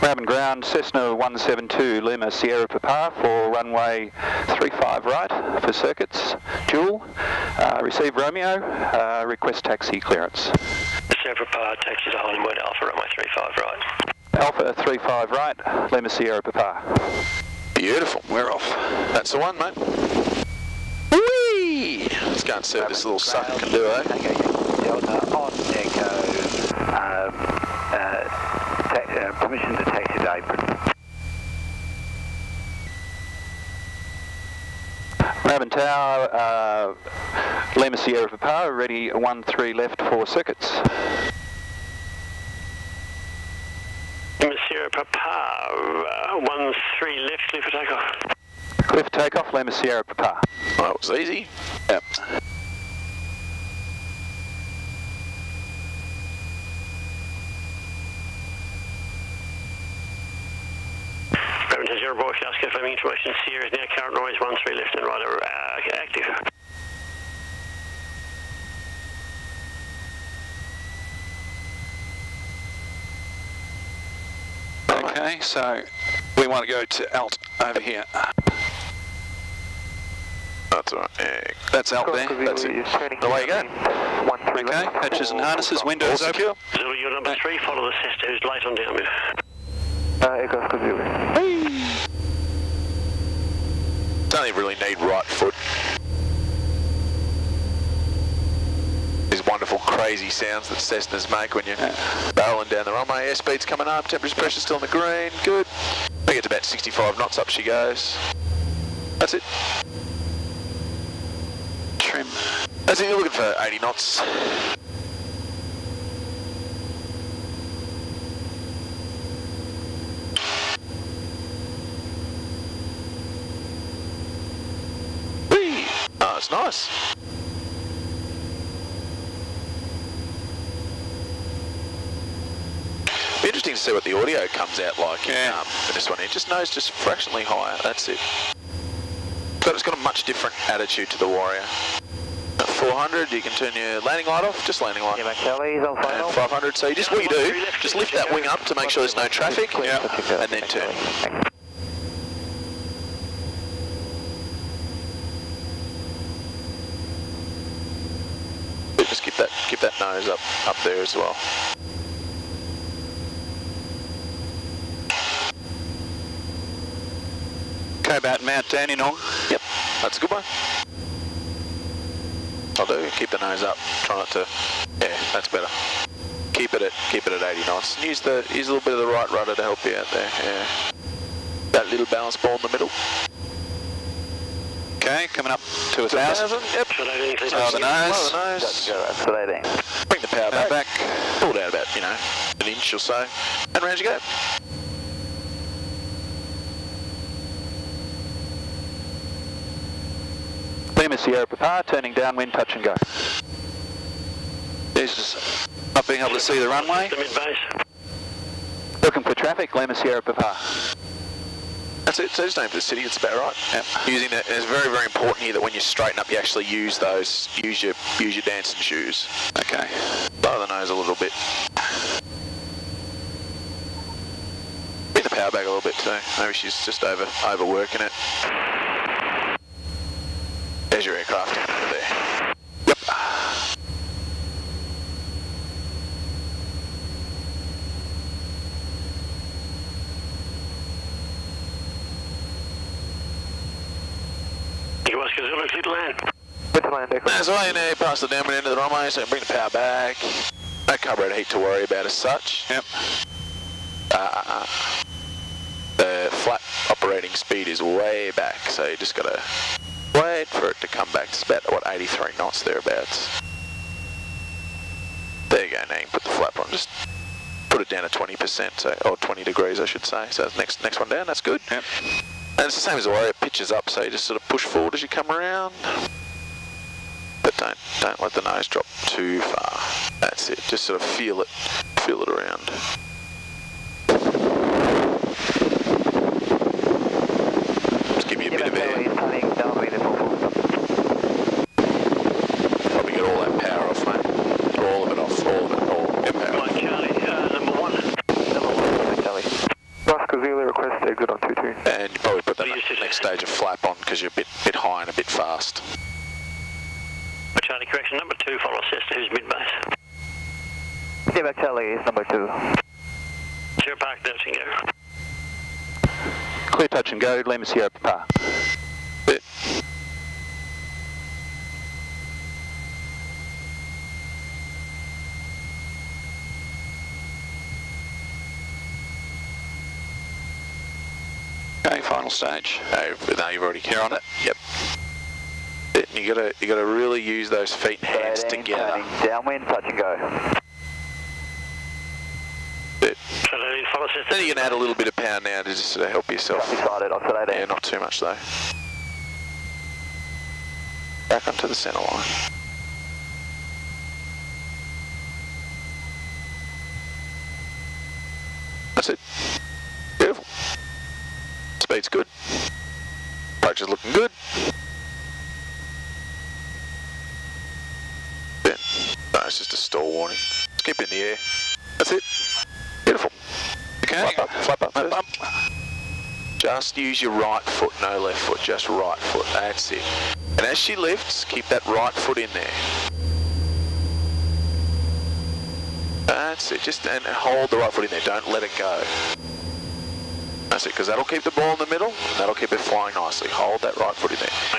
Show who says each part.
Speaker 1: Moorabbin ground, Cessna 172 Lima Sierra Papa for runway 35 right for circuits, dual, receive Romeo, request taxi clearance.
Speaker 2: Sierra Papa, taxi to Hollywood, Alpha runway 35 right.
Speaker 1: Alpha 35 right, Lima Sierra Papa.
Speaker 3: Beautiful, we're off. That's the one, mate. Whee! Let's go and see what this little sucker can do, eh?
Speaker 4: Delta on Echo, permission to taxi to apron.
Speaker 1: Moorabbin Tower, Lima Sierra Papa, ready 13 left for circuits.
Speaker 2: Lima Sierra Papa, 13 left, clear for takeoff.
Speaker 1: Clear for takeoff, Lima Sierra Papa.
Speaker 3: Well, that was easy. Yep.
Speaker 2: Moorabbin to 0 broadcast, confirming information. Sierra is now current noise 13 left and right active.
Speaker 3: Okay, so we want to go to Alt over here. That's alright, yeah. That's Alt there, that's it. Away you go. Okay, hatches and harnesses, windows open.
Speaker 2: Zulu, you're number 3, follow the Cessna who's late on downwind.
Speaker 3: Don't really need right foot. These wonderful crazy sounds that Cessnas make when you're barreling down the runway. Airspeed's coming up, temperature pressure's still in the green, good. I get to about 65 knots, up she goes. That's it. Trim. That's it, you're looking for 80 knots. Whee! Oh, it's nice. Be interesting to see what the audio comes out like in this one. It just knows just fractionally higher, that's it. But it's got a much different attitude to the Warrior. At 400, you can turn your landing light off, just landing light.
Speaker 4: Yeah, Kelly's on final.
Speaker 3: And 500, so you just what you do, just lift that wing up to make sure there's no traffic, and then turn. Just keep that nose up there as well.
Speaker 1: Okay, about Mount Dandenong.
Speaker 3: Yep, that's a good one. I'll do. Keep the nose up. Try not to. Yeah, that's better. Keep it at 80 knots. And use a little bit of the right rudder to help you out there. Yeah. That little balance ball in the middle.
Speaker 1: Okay, coming up to 1,000.
Speaker 3: Yep.
Speaker 1: Lower the nose.
Speaker 3: Bring the power back. Pull it out about an inch or so, and round you go.
Speaker 1: Lima Sierra Papa, turning downwind, touch and go. There's just not being able to see the runway.
Speaker 2: The mid-base.
Speaker 1: Looking for traffic, Lima Sierra Papa.
Speaker 3: That's it, so just aim for the city, it's about right. Yep. Using that, it's very, very important here that when you straighten up, you actually use your dancing shoes. Okay. Lower the nose a little bit. Bring the power back a little bit too. Maybe she's just overworking it. There's your aircraft over there. Yep.
Speaker 2: Zulu, clear to land.
Speaker 3: That's all in there, past the downwind end of the runway, so bring the power back. No carburetor heat to worry about as such. Yep. The flat operating speed is way back, so you just gotta wait for it to come back. It's about, 83 knots thereabouts. There you go, now you can put the flap on. Just put it down to 20%, or 20 degrees I should say. So next one down, that's good. Yep. And it's the same as the Warrior, it pitches up, so you just sort of push forward as you come around. But don't let the nose drop too far. That's it, just sort of feel it around. Just give you a bit of air. Probably get all that power off, mate. All of it off, all of it, all. Get power.
Speaker 2: Right, Charlie, number one.
Speaker 4: Charlie.
Speaker 1: Okay, good on 22.
Speaker 3: And you probably put that next stage of flap on because you're a bit high and a bit fast.
Speaker 2: Charlie, correction, number 2, follow Cessna, who's mid-base.
Speaker 4: Quebec Charlie is number 2.
Speaker 2: Sierra Park, touch and go.
Speaker 1: Clear touch and go, Lima Sierra Papa.
Speaker 3: Bit.
Speaker 1: Okay, final stage.
Speaker 3: No, you've already carried on it. Yep. You gotta really use those feet and hands together.
Speaker 4: Downwind, touch and go.
Speaker 3: Then you can add a little bit of power now to just sort of help yourself. Yeah, not too much though. Back onto the centre line. That's it. Beautiful. Speed's good. Approach is looking good. No, it's just a stall warning. Just keep it in the air. That's it. Beautiful. Okay. Flap up. Flap up. Just use your right foot, no left foot, just right foot. That's it. And as she lifts, keep that right foot in there. That's it. Just and hold the right foot in there. Don't let it go. That's it, because that'll keep the ball in the middle, and that'll keep it flying nicely. Hold that right foot in there.